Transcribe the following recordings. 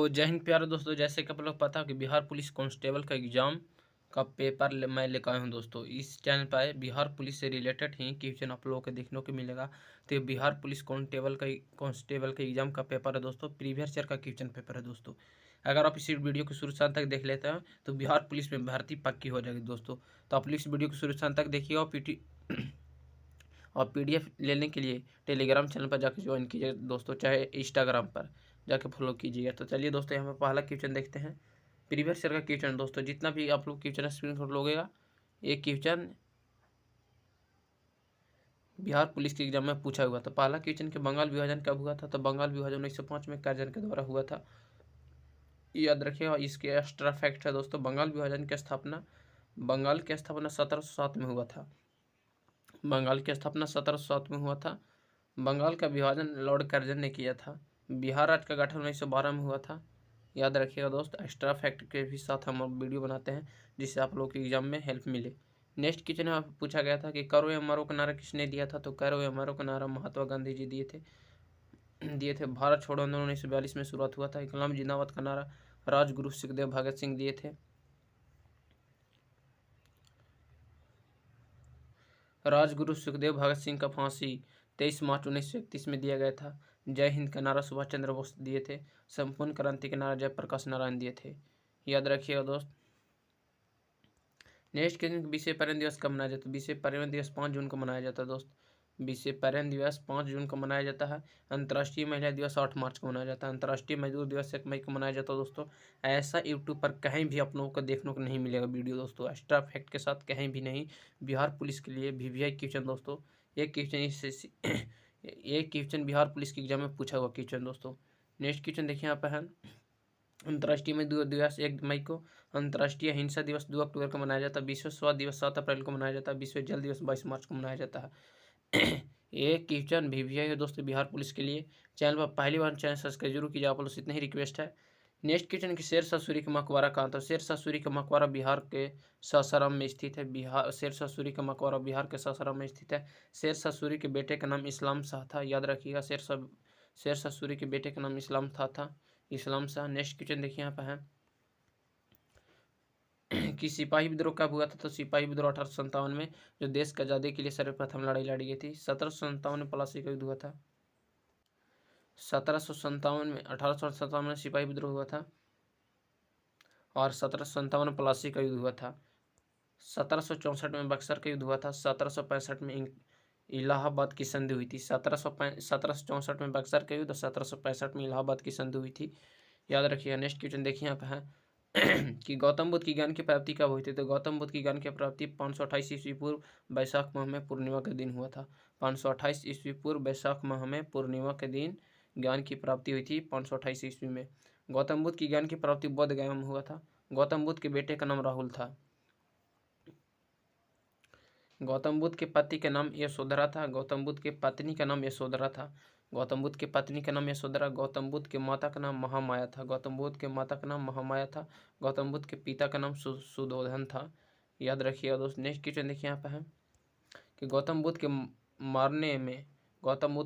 तो जय हिंद प्यारे दोस्तों, जैसे कि आप लोग पता हो कि बिहार पुलिस कांस्टेबल का एग्जाम का पेपर मैं लेकर आया हूँ दोस्तों। इस चैनल पर बिहार पुलिस से रिलेटेड ही क्वेश्चन आप लोगों को देखने को मिलेगा। तो ये बिहार पुलिस कांस्टेबल का एग्जाम का पेपर है दोस्तों, प्रीवियस ईयर का क्वेश्चन पेपर है दोस्तों। अगर आप इस वीडियो को शुरू से अंत तक देख लेते हैं तो बिहार पुलिस में भर्ती पक्की हो जाएगी दोस्तों। तो आप लोग इस वीडियो को शुरू से अंत तक देखिएगा। और PDF लेने के लिए टेलीग्राम चैनल पर जाकर ज्वाइन कीजिए दोस्तों, चाहे इंस्टाग्राम पर जाके फॉलो कीजिएगा। तो चलिए दोस्तों, यहाँ पर पहला क्वेश्चन देखते हैं। प्रीवियस ईयर का क्वेश्चन दोस्तों, जितना भी आप लोग क्वेश्चन स्क्रीनशॉट लोगेगा, ये क्वेश्चन बिहार पुलिस के एग्जाम में पूछा हुआ था। पहला क्वेश्चन के बंगाल विभाजन कब हुआ था, तो बंगाल विभाजन 1905 में कर्जन के द्वारा हुआ था, याद रखिएगा। इसके एक्स्ट्रा फैक्ट है दोस्तों, बंगाल विभाजन की स्थापना 1707 में हुआ था। बंगाल की स्थापना 1707 में हुआ था। बंगाल का विभाजन लॉर्ड कर्जन ने किया था। बिहार राज्य का गठन 1912 में हुआ था, याद रखिएगा दोस्त। एक्स्ट्रा फैक्ट के भी साथ हम वीडियो बनाते हैं जिससे आप लोग के एग्जाम में हेल्प मिले। नेक्स्ट क्वेश्चन में पूछा गया था कि करो या मरो का नारा किसने दिया था, तो करो या मरो का नारा महात्मा गांधी जी दिए थे। भारत छोड़ो आंदोलन 1942 में शुरुआत हुआ था। इकलाम जिंदाबाद का नारा राजगुरु सुखदेव भगत सिंह दिए थे। राजगुरु सुखदेव भगत सिंह का फांसी 23 मार्च 1931 में दिया गया था। जय हिंद का नारा सुभाष चंद्र बोस दिए थे। संपूर्ण क्रांति के नारा जयप्रकाश नारायण दिए थे, याद रखिएगा दोस्त। नेक्स्ट क्वेश्चन, विश्व पर्यावरण दिवस कब मनाया जाता है। विश्व पर्यावरण दिवस 5 जून को मनाया जाता है दोस्त। विश्व पर्यावरण दिवस 5 जून को मनाया जाता है। अंतर्राष्ट्रीय महिला दिवस 8 मार्च को मनाया जाता है। अंतर्राष्ट्रीय मजदूर दिवस 1 मई को मनाया जाता है दोस्तों। ऐसा यूट्यूब पर कहीं भी आप लोगों को देखने को नहीं मिलेगा वीडियो दोस्तों, एक्स्ट्रा फैक्ट के साथ कहीं भी नहीं। बिहार पुलिस के लिए VVI क्वेश्चन दोस्तों, एक क्वेश्चन बिहार पुलिस के एग्जाम में पूछा हुआ क्वेश्चन दोस्तों। नेक्स्ट क्वेश्चन देखिए यहाँ पर है, अंतर्राष्ट्रीय मजदूर दिवस 1 मई को। अंतर्राष्ट्रीय हिंसा दिवस 2 अक्टूबर को मनाया जाता है। विश्व स्वास्थ्य दिवस 7 अप्रैल को मनाया जाता है। विश्व जल दिवस 22 मार्च को मनाया जाता है। ये क्वेश्चन VVI है दोस्तों बिहार पुलिस के लिए। चैनल पर पहली बार चैनल सब्सक्राइब जरूर कीजिए, आप लोग से इतना ही रिक्वेस्ट है। नेक्स्ट क्वेश्चन कि शेरशाह सूरी का मकबरा कहाँ था। शेरशाह सूरी का मकबरा बिहार के सासाराम में स्थित है। शेरशाह सूरी का मकबरा बिहार के सासाराम में स्थित है। शेरशाह सूरी के बेटे का नाम इस्लाम शाह था, याद रखिएगा। शेरशाह सूरी के बेटे का नाम इस्लाम था। इस्लाम शाह। नेक्स्ट क्वेश्चन देखिए यहाँ पर है कि सिपाही विद्रोह कब हुआ था, तो सिपाही विद्रोह 1857 में, जो देश की आज़ादी के लिए सर्वप्रथम लड़ाई लड़ी गई थी। 1757 में प्लासी का युद्ध हुआ था। 1757 में 1857 में सिपाही विद्रोह हुआ था और 1757 में प्लासी का युद्ध हुआ था। 1764 में बक्सर का युद्ध हुआ था। 1765 में इलाहाबाद की संधि हुई थी। 1764 में बक्सर का युद्ध और 1765 में इलाहाबाद की संधि हुई थी, याद रखिएगा। नेक्स्ट क्वेश्चन देखिए यहाँ पे है कि गौतम बुद्ध की ज्ञान की प्राप्ति कब हुई थी, तो गौतम बुद्ध की ज्ञान की प्राप्ति 528 ईस्वी पूर्व वैशाख माह में पूर्णिमा के दिन हुआ था। 528 ईस्वी पूर्व वैशाख माह में पूर्णिमा के दिन ज्ञान की प्राप्ति हुई थी 528 ईस्वी में। गौतम बुद्ध की ज्ञान की प्राप्ति बोध गया में हुआ था। गौतम बुद्ध के बेटे का नाम राहुल था। गौतम बुद्ध के पति का नाम यशोधरा था। गौतम बुद्ध के पत्नी का नाम यशोधरा था। गौतम बुद्ध की पत्नी का नाम यशोधरा। गौतम बुद्ध के माता का नाम महामाया था। गौतम बुद्ध के माता का नाम महामाया था। गौतम बुद्ध के पिता का नाम सुधोधन था, याद रखिएगा दोस्त। नेक्स्ट क्वेश्चन देखिए यहाँ पे है कि गौतम बुद्ध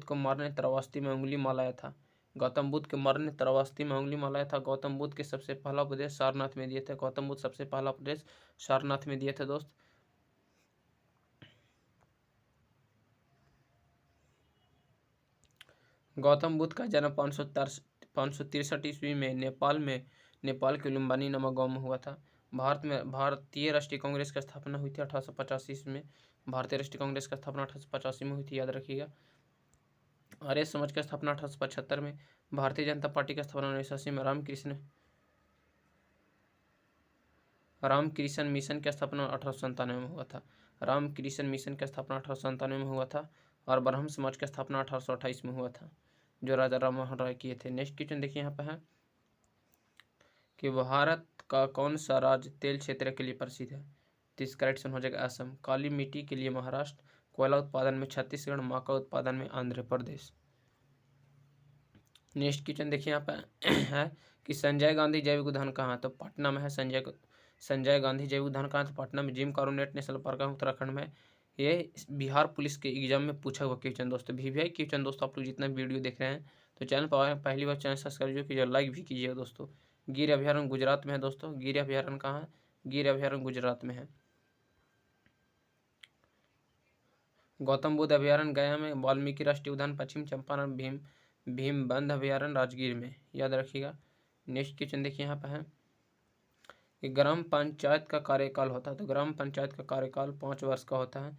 को मारने त्रावस्ती में उंगली मालाया था। गौतम बुद्ध के मरने त्रावस्ती में उंगली मालाया था। गौतम बुद्ध के सबसे पहला उपदेश सारनाथ में दिए थे। गौतम बुद्ध सबसे पहला उपदेश सारनाथ में दिए थे दोस्त। गौतम बुद्ध का जन्म 563 ईस्वी में नेपाल के लुम्बिनी नामक गांव में हुआ था। भारतीय राष्ट्रीय कांग्रेस की स्थापना हुई थी 1885 ईस्वी में। भारतीय राष्ट्रीय कांग्रेस की स्थापना 1885 में हुई थी, याद रखिएगा। आर्य समाज की स्थापना 1875 में। भारतीय जनता पार्टी की स्थापना 1980 में। रामकृष्ण मिशन की स्थापना 1897 में हुआ था। रामकृष्ण मिशन की स्थापना 1897 में हुआ था और ब्रह्म समाज की स्थापना 1828 में हुआ था, जो राजा राम मोहन राय किए थे। नेक्स्ट क्वेश्चन देखिए यहाँ पे है कि भारत का कौन सा राज्य तेल क्षेत्र के लिए प्रसिद्ध है, तो इसका राइट आंसर हो जाएगा असम। काली मिट्टी के लिए महाराष्ट्र, कोयला उत्पादन में छत्तीसगढ़, मक्का उत्पादन में आंध्र प्रदेश। नेक्स्ट क्वेश्चन देखिए यहाँ पे है कि संजय गांधी जैविक उद्यान कहाँ है, तो पटना में है। संजय गांधी जैविक उद्यान कहाँ है, तो पटना में। जिम कॉर्बेट नेशनल पार्क है उत्तराखंड में। ये बिहार पुलिस के एग्जाम में पूछा हुआ क्वेश्चन दोस्तों, VVI क्वेश्चन दोस्तों। आप लोग जितना वीडियो देख रहे हैं तो चैनल पर पहली बार चैनल सब्सक्राइब कीजिए, लाइक भी कीजिएगा दोस्तों। गिर अभयारण्य गुजरात में है दोस्तों। गिर अभयारण्य कहाँ है? गिर अभयारण्य गुजरात में है। गौतम बुद्ध अभयारण्य गया में। वाल्मीकि राष्ट्रीय उद्यान पश्चिम चंपारण। भीमबंध अभयारण्य राजगीर में, याद रखिएगा। नेक्स्ट क्वेश्चन देखिए यहाँ पर है कि ग्राम पंचायत का कार्यकाल होता है। तो ग्राम पंचायत का कार्यकाल 5 वर्ष का होता है।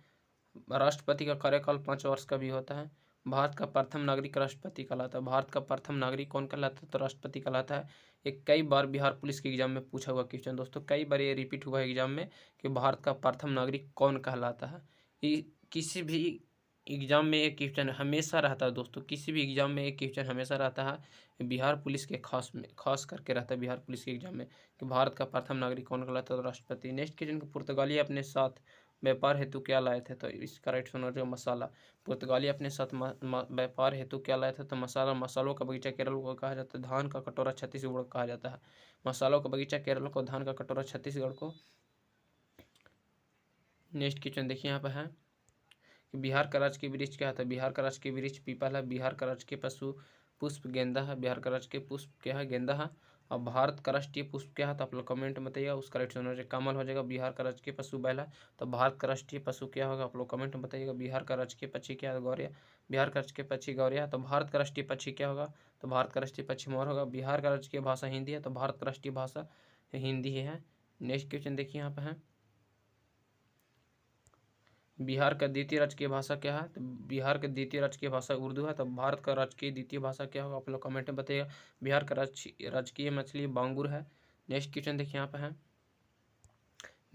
राष्ट्रपति का कार्यकाल 5 वर्ष का भी होता है। भारत का प्रथम नागरिक राष्ट्रपति कहलाता है। भारत का प्रथम नागरिक कौन कहलाता है? तो राष्ट्रपति कहलाता है। ये कई बार बिहार पुलिस के एग्जाम में पूछा हुआ क्वेश्चन दोस्तों, कई बार ये रिपीट हुआ है एग्जाम में कि भारत का प्रथम नागरिक कौन कहलाता है। ये किसी भी एग्जाम में एक क्वेश्चन हमेशा रहता है दोस्तों, किसी भी एग्जाम में एक क्वेश्चन हमेशा रहता है। बिहार पुलिस के खास करके रहता है बिहार पुलिस के एग्जाम में कि भारत का प्रथम नागरिक कौन कहलाता है? तो राष्ट्रपति। नेक्स्ट क्वेश्चन, पुर्तगाली अपने साथ व्यापार हेतु क्या लाए थे? तो इसका राइट सुना जो मसाला। पुर्तगाली अपने साथ व्यापार हेतु क्या लाए थे? तो मसाला। मसालों का बगीचा केरल को कहा जाता है। धान का कटोरा छत्तीसगढ़ को कहा जाता है। मसालों का बगीचा केरल को, धान का कटोरा छत्तीसगढ़ को। नेक्स्ट क्वेश्चन देखिए यहाँ पर है कि बिहार का राजकीय वृक्ष क्या है? बिहार का राजकीय वृक्ष पीपल है। बिहार का राजकीय पशु पुष्प गेंदा है। बिहार का राजकीय पुष्प क्या है? गेंदा है। और भारत का राष्ट्रीय पुष्प क्या है? तो आप लोग कमेंट में बताइएगा, उसका राइट होना चाहिए कमल हो जाएगा। बिहार का राजकीय पशु बैल है। तो भारत का राष्ट्रीय पशु क्या होगा? आप लोग कमेंट में बताइएगा। बिहार का राजकीय पक्षी क्या है? गौरिया। बिहार का राजकीय पक्षी गौरिया है। तो भारत का राष्ट्रीय पक्षी क्या होगा? तो भारत का राष्ट्रीय पक्षी मोर होगा। बिहार का राजकीय भाषा हिंदी है। तो भारत का राष्ट्रीय भाषा हिंदी ही है। नेक्स्ट क्वेश्चन देखिए यहाँ पे है, बिहार का द्वितीय राजकीय भाषा क्या है? तो बिहार का द्वितीय राजकीय भाषा उर्दू है। तो भारत का राजकीय द्वितीय भाषा क्या होगा? आप लोग कमेंट में बताइएगा। बिहार का राजकीय मछली बांगुर है। नेक्स्ट क्वेश्चन देखिए यहाँ पे है,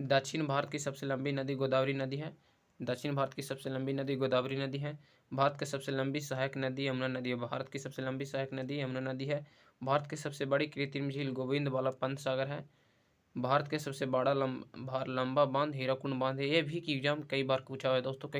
दक्षिण भारत की सबसे लंबी नदी गोदावरी नदी है। दक्षिण भारत की सबसे लंबी नदी गोदावरी नदी है। भारत की सबसे लंबी सहायक नदी यमुना नदी है। भारत की सबसे लंबी सहायक नदी यमुना नदी है। भारत की सबसे बड़ी कृत्रिम झील गोविंद बल्लभ पंत सागर है। भारत के सबसे बड़ा लंबा बांध हीराकुंड बांध है। ये भी कि एग्जाम कई बार पूछा हुआ है दोस्तों कि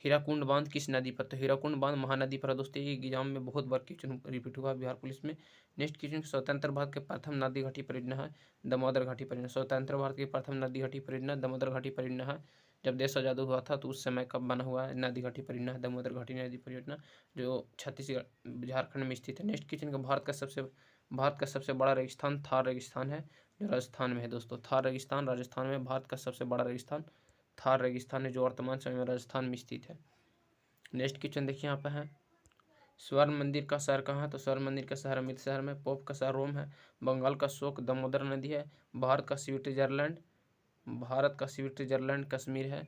हीराकुंड बांध किस नदी पर? तो हीराकुंड बांध महानदी पर है दोस्तों। ये एग्जाम में बहुत बार क्वेश्चन रिपीट हुआ बिहार पुलिस में। नेक्स्ट क्वेश्चन, स्वतंत्र भारत के प्रथम नदी घाटी परियोजना है दामोदर घाटी परियोजना। स्वतंत्र भारत की प्रथम नदी घाटी परियोजना दामोदर घाटी परियोजना है। जब देश आज़ाद हुआ था तो उस समय कब बना हुआ है नदी घाटी परियोजना है? दामोदर घाटी नदी परियोजना, जो छत्तीसगढ़ झारखंड में स्थित है। नेक्स्ट क्वेश्चन का, भारत का सबसे बड़ा रेगिस्तान थार रेगिस्तान है, जो राजस्थान में है दोस्तों। थार रेगिस्तान राजस्थान में, भारत का सबसे बड़ा रेगिस्तान थार रेगिस्तान है, जो वर्तमान समय में राजस्थान में स्थित है। नेक्स्ट क्वेश्चन देखिए यहाँ पे है, स्वर्ण मंदिर का शहर कहाँ है? तो स्वर्ण मंदिर का शहर अमृतसर में। पोप का शहर रोम है। बंगाल का शोक दामोदर नदी है। भारत का स्विट्जरलैंड कश्मीर है।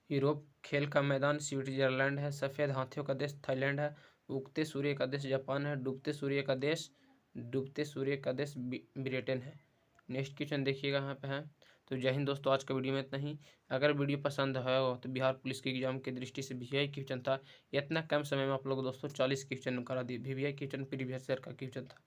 यूरोप खेल का मैदान स्विट्जरलैंड है। सफ़ेद हाथियों का देश थाईलैंड है। उगते सूर्य का देश जापान है। डूबते सूर्य का देश ब्रिटेन है। नेक्स्ट क्वेश्चन देखिएगा यहाँ पे है। तो जय हिंद दोस्तों, आज का वीडियो में इतना ही। अगर वीडियो पसंद आया हो तो बिहार पुलिस के एग्जाम की दृष्टि से वीवीआई क्वेश्चन था, इतना कम समय में आप लोग दोस्तों 40 क्वेश्चन करा दिए। वीवीआई क्वेश्चन प्रीवियस ईयर का क्वेश्चन था।